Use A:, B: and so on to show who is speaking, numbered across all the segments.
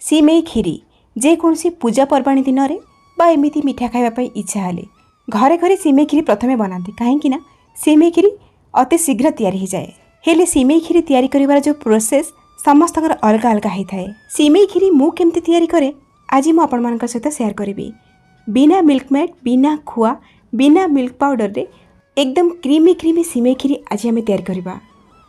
A: सिमेई खीरी जेकोसी पूजा पर्वाणी दिन में बा एमती मिठा खावाई इच्छा हेले घरे घरे सिमेई खीरी प्रथमे बनाती कहीं सिमेई खीरी अति शीघ्र तैयारी जाए हेले सिमेई खीरी तैयारी करिवार जो प्रोसेस समस्त अलग अलग होता है। सिमेई खीरी मु केमती तैयारी करे आज मु आपण मान सहित शेयर करी। बिना मिल्कमेड बिना खुआ बिना मिल्क पाउडर रे एकदम क्रीमी क्रीमी सिमेई खीरी आज आम तैयारी करवा।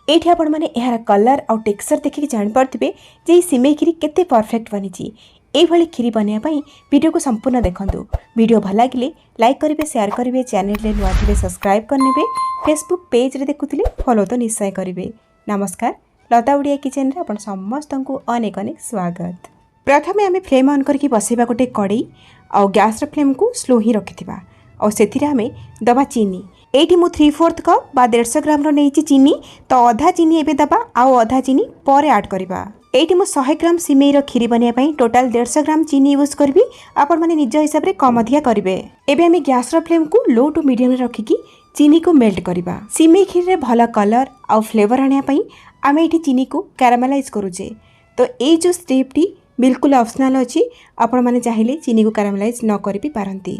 A: एठी आपण माने एहार कलर आउ टेक्सचर देखिक जान पारथिबे जे सिमेई खीरी केते परफेक्ट बनिची। एई भली खीरी बनिया पई वीडियो को संपूर्ण देखंतु। वीडियो भल लागिले लाइक करिवे शेयर करिवे चैनल रे नुआ थिबे सब्सक्राइब करनेबे फेसबुक पेज रे देखुथिले फॉलो तो निश्चय करिवे। नमस्कार लता उड़िया किचन रे आपण समस्त को अनेक अनेक स्वागत। प्रथमे आमे फ्लेम ऑन करके बसेबा गोटे कड़ई आउ गैस रे फ्लेम को स्लो ही रखिथिबा और सेथिरे आमे दबा चीनी। एठी मु 3/4 कप बा 150 ग्राम रो नेइची चीनी तो आधा चीनी एबे दबा आउ आधा चीनी परे ऐड करबा। एठी मु 100 ग्राम सिमेई रो खीरी बनिया पई टोटल 150 ग्राम चीनी यूज करबी। आपण माने निज हिसाब रे कम अधिया करिवे। एबे आमे गैस रो फ्लेम को लो टू मीडियम रे रखिकी चीनी को मेल्ट करबा। सिमेई खीरी रे भला कलर आउ फ्लेवर आनिया पई आमे एठी चीनी को कैरामेलाइज करूचे। तो ए जो स्टेप टी बिल्कुल ऑप्शनल अछि। आपण माने चाहिले चीनी को कैरामेलाइज न करि भी पारंती।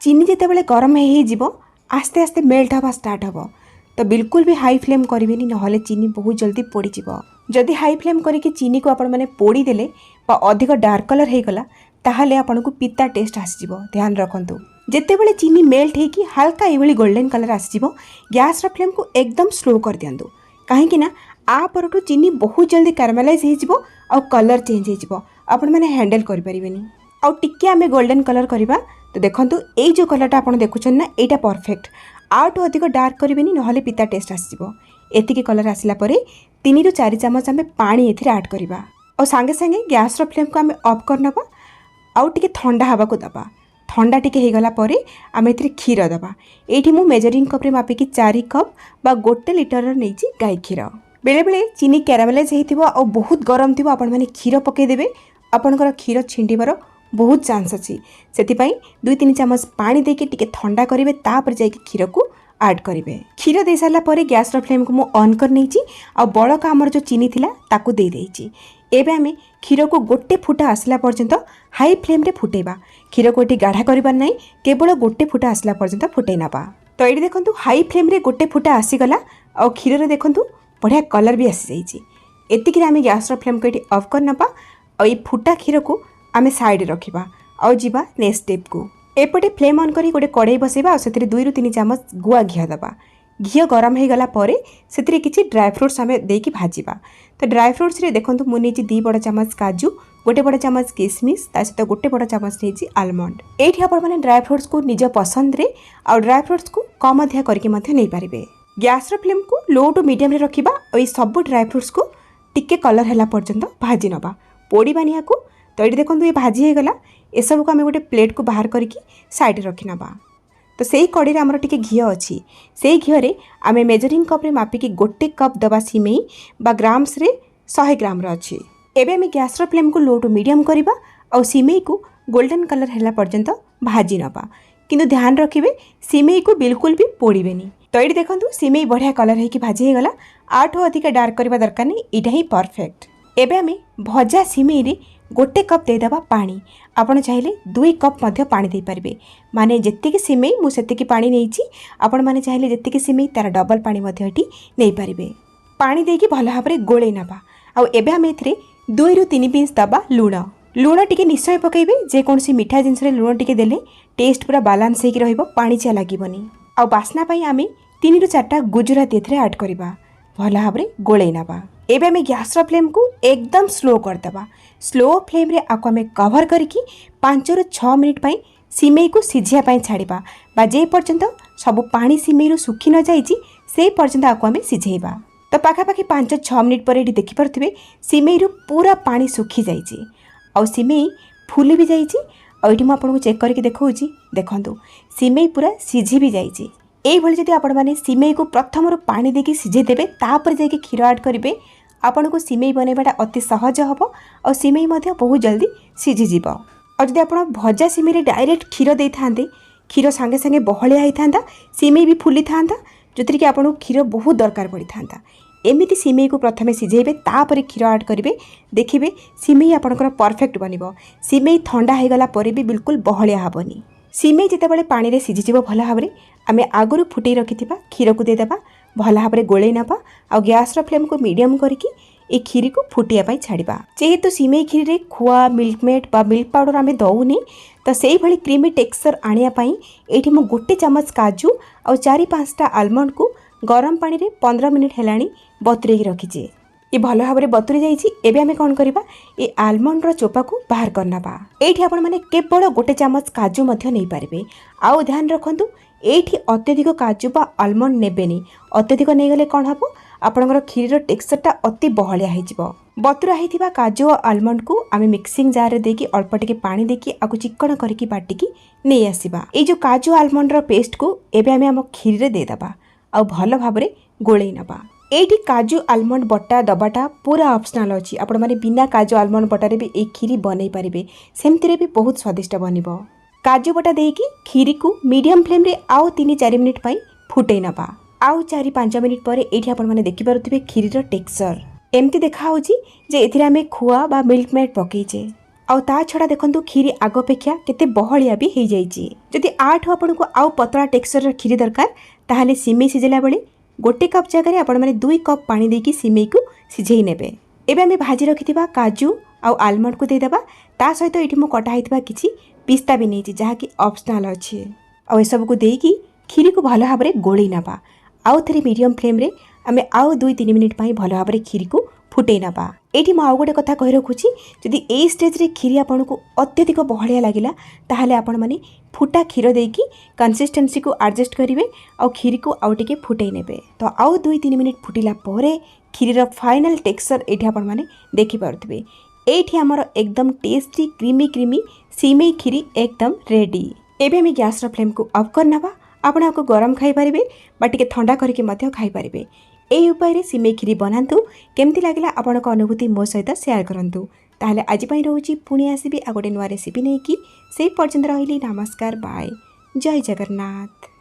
A: चीनी जेते बेले गरम हे जिवो आस्ते आस्ते मेल्ट हवा स्टार्ट हबो तो बिल्कुल भी हाई फ्लेम करेंगे नहले चीनी बहुत जल्दी पोड़ी जीवो। जदि हाई फ्लेम करके चीनी को आपण माने पोड़ी देले बा अधिक डार्क कलर हे गला ताहले आपण को पिता टेस्ट आसीजिवो। ध्यान रखंतु जेते बेले चीनी मेल्ट हे कि हल्का एभली गोल्डन कलर आसीजिवो गैस रा फ्लेम को एकदम स्लो कर दियंतु। काहे कि ना आ परटू चीनी बहुत जल्दी कैरामेलाइज हे जिवो और कलर चेंज हे जिवो आपण माने हैंडल करि परिबेनी। आ टिके आमे गोल्डन कलर करबा तो देखंतु ए जो कलरटा आपण देखुछन ना एटा परफेक्ट। आउट अधिक डार्क करिवेनी नहले पिता टेस्ट आसीजिवो। एतिके कलर आसिला परे 3 ରୁ 4 चामच आमे पानी एथिरे ऐड करबा और संगे संगे गैस रो फ्लेम को आमे ऑफ करनबा आउ टिके ठंडा हवा को दबा। ठंडा टिके हे गला परे आमे एथिरे खीर दबा। एठी मु मेजरिंग कप रे मापी की 4 कप बा 1 लिटर रो नेची गाय खीर। बेले बेले चीनी कैरामेलाइज हेतिबो और बहुत गरम थिबो आपण माने खीर पके देबे आपनकर खीर छिंडीबार बहुत चांस अच्छी। से 2-3 चामच पानी देके टिके ठंडा करेंगे तापर जाके क्षीर को ऐड करेंगे। क्षीर दे सारा परे गैस रो फ्लेम को मु ऑन कर नहीं आ बड़का आमर जो चीनी थिला ताकू दे देइची। एबे आमे क्षीर को गोटे फुटा आसला पर्यंत हाई फ्लेम रे फुटेबा। क्षीर को एटी गाढ़ा करिबार नाही केवल गोटे फुटा आसला पर्यंत फुटै नबा। तो एटी देखंतु हाई फ्लेम रे गोटे फुटा आसीगला और क्षीर रे देखंतु बढ़िया कलर भी आसी जाइची। एतिक रे आमे गैस रो फ्लेम को एटी ऑफ कर नबा और ये फुटा क्षीर को आमे साइड रखिबा और जीवा नेक्स्ट स्टेप को। एपटे फ्लेम ऑन करी गोटे कड़ाई बसेबा और सेतिरे 2 ରୁ 3 चामच गुआ घिया दबा। घिया गरम हे गला परे सेतिरे किछि ड्राई फ्रूट्स आमे देकी भाजीबा। तो ड्राई फ्रूट्स रे देखंतु मु नेची 2 बड़ चामच काजू गोटे बड़ चामच किशमिश ता सहित गोटे बड़ चामच नेची आलमंड। एठी आपण माने ड्राई फ्रूट्स को निज पसंद रे और ड्राई फ्रूट्स को कम अधिया करके मथे नै पारिबे। गैस रो फ्लेम को लो टू मीडियम रे रखिबा और ई सब ड्राई फ्रूट्स को टिके कलर हैला पर्यंत भाजी नबा पोड़ीबानिया को। तो ये देखो ये भाजी हो गला ए सब को आम गोटे प्लेट को बाहर करके साइड रखी नबा। तो से कड़ी आमर टिके घी अच्छी से घी आम मेजरिंग कप रे मापिकी गोटे कप दबा सिमेई बा ग्राम्स रे 100 ग्राम अच्छी। एबे आम गैस रो फ्लेम को लो टू मीडियम करबा और सिमेई को गोल्डन कलर हैला पर्यंत भाजी नबा। किंतु ध्यान रखिबे सिमेई को बिल्कुल भी पोड़ीबेनी। तो ये देखंतु सिमेई बढ़िया कलर है कि भाजी हो गला आठो अधिक डार्क करबा दरकार नहीं इटा ही परफेक्ट। एबे आम भजा सिमेई रे गोटे कप दे दबा पानी। आपण चाहिले 2 कप मध्य पानी दे पारिबे माने जेतिकी सिमेई मु सेतिकी पानी नेइची आपण माने चाहिले जेतिकी सिमेई तार डबल पानी मध्य एठी नै पारिबे। पानी देकी भल भाबरे गोळे नबा आ एबे हम एथरे 2 ରୁ 3 पिंच दबा लूण। लूण टिके निश्चय पकेइबे जे कोनसी मीठा जिंस रे लूण टिके देले टेस्ट पूरा बैलेंस हेकी रहइबो पानी चिया लागिबोनी। आ बासना पई आमे 3 ରୁ 4टा गुजराती एथरे ऐड करबा भल भाबरे गोळे नबा। एबे आमे गैस रो फ्लेम को एकदम स्लो कर दबा। स्लो फ्लेम रे आको आमे कवर करके 5 ରୁ 6 मिनिट पई सिमेई को सिझिया पई छाड़ीबा बा जे पर्यंत सब पानी सिमेई रो सुखी न जाईची से पर्यंत आको आमे सिझेइबा। तो पाखापाखि 5-6 मिनिट पर एटी देखि परथिबे सिमेई रो पूरा पानी सुखी जाईची और सिमेई फुली भी जाईची। और एटी म आपनको चेक करके देखौची देखंतु सिमेई पूरा सिझी भी जाईची। एई भली जदि आपण माने सिमेई को प्रथम रो पानी देके सिझे देबे तापर जाके खीर ऐड करिवे आपण को सिमेई बनैबाटा अति सहज हबो और सिमेई मध्य बहुत जल्दी सिझी जीवो। और जदि आपण भजा सिमेई रे डायरेक्ट खीर देई थांदे खीर संगे संगे बहलिया होई थांदा सिमेई भी फुली थांदा जोतरी कि आपण खीर बहुत दरकार पड़ी थांदा। एमिति सिमेई को प्रथमे सिझेबे तापर क्षीर ऐड करेंगे देखिए सिमेई आपणकर परफेक्ट बनिबो। सिमेई ठंडा हो गला पर भी बिल्कुल बहलिया हेबनी। सिमेई जितेबाला पानी रे सिझीजिव भल भाव में आम आगु फुटे रखि क्षीर को देदेबा भल भाव में गोले नवा आ गैस फ्लेम को मीडियम करके ये खीरी को फुटिया छाड़ा। जेहेतु सिमेई खीरी रे खुआ मिल्कमेड बा मिल्क पाउडर आम दौनी तो से भली क्रीमी टेक्सचर आने ये मु गोटे चमच काजू और 4-5टा आलमंड को गरम पानी रे 15 मिनिट है बतुरे रखीचे। ये भल भाव में बतुरी जाइए। आम कौन करवा ये आलमंड चोपा को बाहर करना। ये आपण मैंने केवल गोटे चमच काजू नहीं पारे। आउ ध्यान रखु ये अत्यधिक काजू बा आलमंड नेबेनी। अत्यधिक नहीं गले कौन हम आपंकर क्षीर टेक्सचरटा अति बहलिया हो। बतुरा होता काजू और आलमंड को आम मिक्सिंग जार देकी अल्प टिके पानी देकी आपको चिक्कण करके बाटिकी नहीं आसवा। ये जो काजू आलमंडर पेस्ट को एवं आम क्षीर रे देदेबा आ भल भाव में गोले नवा। ये काजू आलमंड बटा दबाटा पूरा ऑप्शनल अच्छी। आपण मैंने बिना काजू आलमंड बटारे भी एक खीरी बनई पारे। सेमती भी बहुत स्वादिष्ट बनिबो। काजू बटा देकी खीरी को मीडियम फ्लेम रे आउ 3-4 मिनिट पाई फुटई नवा। आउ 4-5 मिनिट पर ये आपण मैंने देखिपे खीरीर टेक्सचर एमती देखा जे एथिरे आमे खुआ बा मिल्कमेड पकईचे। आउ ता छड़ा देखंतु खीरी आग अपेक्षा केते बहलिया भी हो जाइए। जदि आठ आपको आउ पतला टेक्सचर खीरी दरकार ताहले सिमेई सिझेला बेले गोटे कप जगह आपण मैंने 2 कप पानी देकी सिमेई को सिझेई नेबे। एबे आमे भाजी रखिथिबा काजू आउ आलमंड को देदेबा। ता सहित एठी मु कटा हितबा किछि पिस्ता भी नहीं जहाँकि ऑप्शनल अच्छे। आउ ए सब को देकी खीरी को भल भाव में गोली नवा। आउ थे मीडियम फ्लेम रे आम आउ 2-3 मिनिट भल भाव में खीरी को फुटे नवा। ये आउ गोटे कथा कही रखुची जदि ए स्टेज रे खीरी आपन को अत्यधिक बहलिया लगिला ताहले आपण माने फुटा क्षीर देकी कंसिस्टेंसी को एडजस्ट करेंगे और खीरी को आउ टिके फुटे नेबे। तो आउ 2-3 मिनिट फुटिला परे खीरीर फाइनल टेक्सचर ये आपण माने देखि पारुथिबे। एठी हमर एकदम टेस्टी क्रीमी सिमेई खीरी एकदम रेडी। एबे हम गैस फ्लेम को ऑफ करनवा। आपण आपको गरम खाई पारिबे बा टिके ठंडा करके मध्य खाई पारिबे। एही उपाय सिमेई खीरी बनातु। केमती लागला आपनक अनुभूति मो सहित शेयर करंतु। ताहले आज पई रहउची पुणी आसीबी आ गोटे नुआ रेसिपी नहीं कि से पर्यंत रहिली। नमस्कार बाय जय जगन्नाथ।